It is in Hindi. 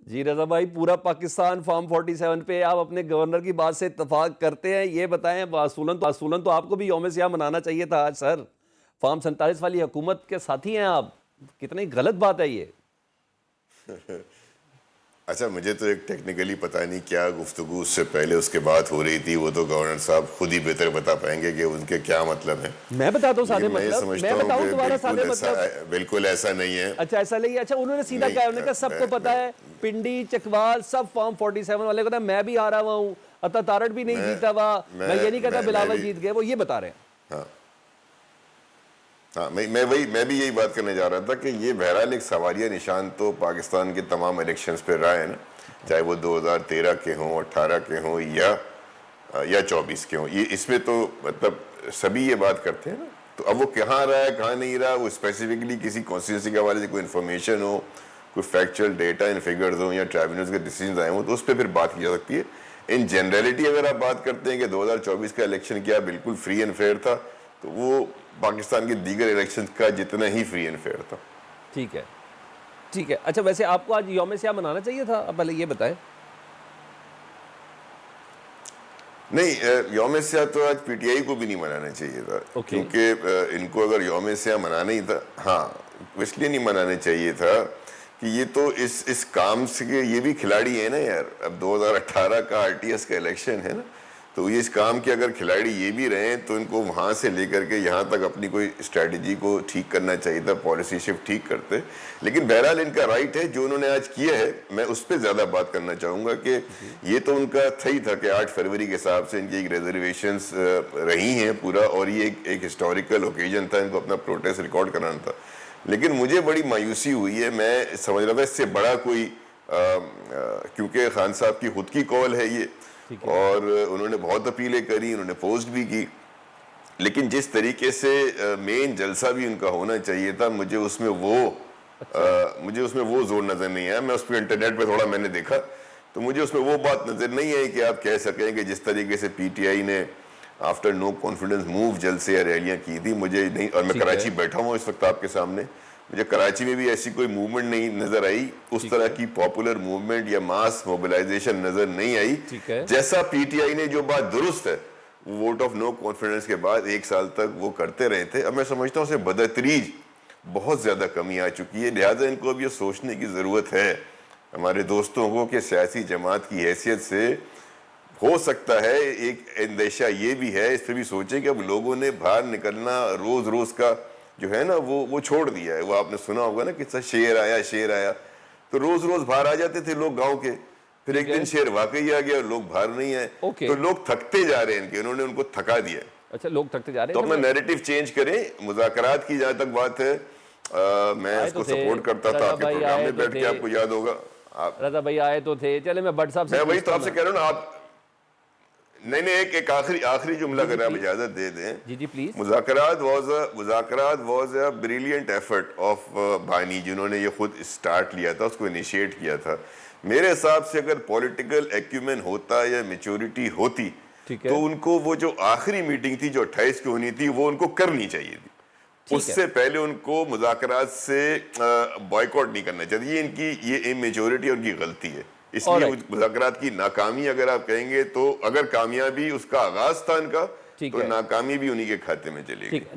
जी रजा भाई, पूरा पाकिस्तान फॉर्म 47 पे आप अपने गवर्नर की बात से इत्तेफाक करते हैं। ये बताएं, वासूलन तो आपको भी यौम सियाह मनाना चाहिए था आज सर। फॉर्म 47 वाली हुकूमत के साथी हैं आप। कितनी गलत बात है ये। अच्छा, मुझे तो एक टेक्निकली पता नहीं क्या गुफ्तगू उससे पहले उसके बाद हो रही थी, वो तो गवर्नर साहब खुद ही बेहतर बता पाएंगे कि उनके क्या मतलब है। मैं बताता हूँ सादे लेकिन मैं मतलब, समझता मैं हूँ बताऊँ कि तुम्हारा सादे मतलब। बिल्कुल ऐसा नहीं है। अच्छा ऐसा नहीं है। अच्छा उन्होंने सीधा नहीं, क्या, उन्होंने कहा सबको पता है, पिंडी चकवाल सब फॉर्म 47 वाले को था, मैं भी आ रहा हुआ हूँ, अता तारड़ भी नहीं मैं जीता हुआ। मैं ये नहीं कहता मैं बिलावल भी जीत गए, वो ये बता रहे हैं। हाँ हाँ, मैं भी यही बात करने जा रहा था कि ये बहरहाल एक सवालिया निशान तो पाकिस्तान के तमाम इलेक्शंस पे रहा है ना, चाहे वो 2013 के हों, 18 के हों या 24 के हों। ये इसमें तो मतलब सभी ये बात करते हैं ना। तो अब वो कहाँ रहा है कहाँ नहीं रहा, वो स्पेसिफिकली किसी कॉन्स्टिट्यूंसी के हवाले से कोई इन्फॉर्मेशन हो, कोई फैक्चुअल डेटा एंड फिगर्स हो, या ट्राइब्यूनल्स के डिसीजन आए हों, तो उस पर फिर बात की जा सकती है। इन जनरलिटी अगर आप बात करते हैं कि 2024 का इलेक्शन क्या बिल्कुल फ्री एंड फेयर था, तो वो पाकिस्तान के दीगर इलेक्शन का जितना ही फ्री एंड फेयर था। ठीक है, ठीक है। अच्छा वैसे आपको आज यौम सियाह मनाना चाहिए था, अब पहले ये बताएं। नहीं, यौम सियाह तो आज पीटीआई को भी नहीं मनाना चाहिए था, क्योंकि इनको अगर यौम सियाह मनाना ही था, हाँ इसलिए नहीं मनाना चाहिए था कि ये तो इस काम से, ये भी खिलाड़ी है ना यार। अब 2018 का आरटीएस का इलेक्शन है ना, तो ये इस काम के अगर खिलाड़ी ये भी रहे हैं, तो इनको वहाँ से लेकर के यहाँ तक अपनी कोई स्ट्रेटजी को ठीक करना चाहिए था, पॉलिसी शिफ्ट ठीक करते। लेकिन बहरहाल इनका राइट है, जो उन्होंने आज किया है, मैं उस पर ज़्यादा बात करना चाहूँगा कि ये तो उनका सही था कि 8 फरवरी के हिसाब से इनकी एक रिजर्वेशंस रही हैं पूरा, और ये एक हिस्टोरिकल ओकेजन था, इनको अपना प्रोटेस्ट रिकॉर्ड कराना था। लेकिन मुझे बड़ी मायूसी हुई है, मैं समझ रहा था इससे बड़ा कोई क्योंकि खान साहब की खुद की कॉल है ये, और उन्होंने बहुत अपीलें करी, उन्होंने पोस्ट भी की, लेकिन जिस तरीके से मेन जलसा भी उनका होना चाहिए था, मुझे उसमें वो जोर नजर नहीं आया। मैं उस पर इंटरनेट पे थोड़ा मैंने देखा, तो मुझे उसमें वो बात नजर नहीं आई कि आप कह सकें कि जिस तरीके से पीटीआई ने आफ्टर नो कॉन्फिडेंस मूव जलसे या रैलियां की थी, मुझे नहीं। और मैं कराची बैठा हूँ इस वक्त आपके सामने, मुझे कराची में भी ऐसी कोई मूवमेंट नहीं नजर आई, उस तरह की पॉपुलर मूवमेंट या मास मोबिलाइजेशन नजर नहीं आई। जैसा पीटीआई ने, जो बात दुरुस्त है, वोट ऑफ नो कॉन्फिडेंस के बाद 1 साल तक वो करते रहे थे। अब मैं समझता हूँ उसे बदतरीज बहुत ज्यादा कमी आ चुकी है, लिहाजा इनको अब ये सोचने की जरूरत है हमारे दोस्तों को कि सियासी जमात की हैसियत से हो सकता है, एक अंदेशा ये भी है, इस पर भी सोचे कि अब लोगों ने बाहर निकलना रोज रोज का जो है ना वो छोड़ दिया है। वो आपने सुना होगा ना, किस्सा शेर आया, तो रोज रोज बाहर आ जाते थे लोग गांव के, फिर एक दिन शेर वाकई आ गया और लोग बाहर नहीं आए, तो लोग थकते जा रहे हैं इनके, उन्होंने उनको थका दिया। अच्छा लोग थकते जा रहे हैं, तो अपना नैरेटिव चेंज करें। मुज़ाकरात की जहां तक बात है, मैं इसको सपोर्ट करता था, आपके प्रोग्राम में बैठ के, आपको याद होगा। रजा भाई आए तो थे, चले मैं भट्ट साहब से, मैं वही तो आपसे कह रहा हूँ ना। आप नहीं, एक आखिरी जुमला अगर आप इजाजत दे दें। जी जी प्लीज। मुज़ाकरात was a brilliant effort of Bani, जिन्होंने ये खुद स्टार्ट लिया था, उसको इनिशिएट किया था। मेरे हिसाब से अगर पॉलिटिकल एक्यूमेन होता या मैच्योरिटी होती, तो उनको वो जो आखिरी मीटिंग थी जो 28 की होनी थी, वो उनको करनी चाहिए थी। उससे पहले उनको मुज़ाकरात से बॉयकॉट नहीं करना चाहिए। ये इनकी ये इमेच्योरिटी उनकी गलती है। इसलिए मुज़ाकरात की नाकामी अगर आप कहेंगे, तो अगर कामयाबी उसका आगाज था इनका, तो नाकामी भी उन्हीं के खाते में चलेगी।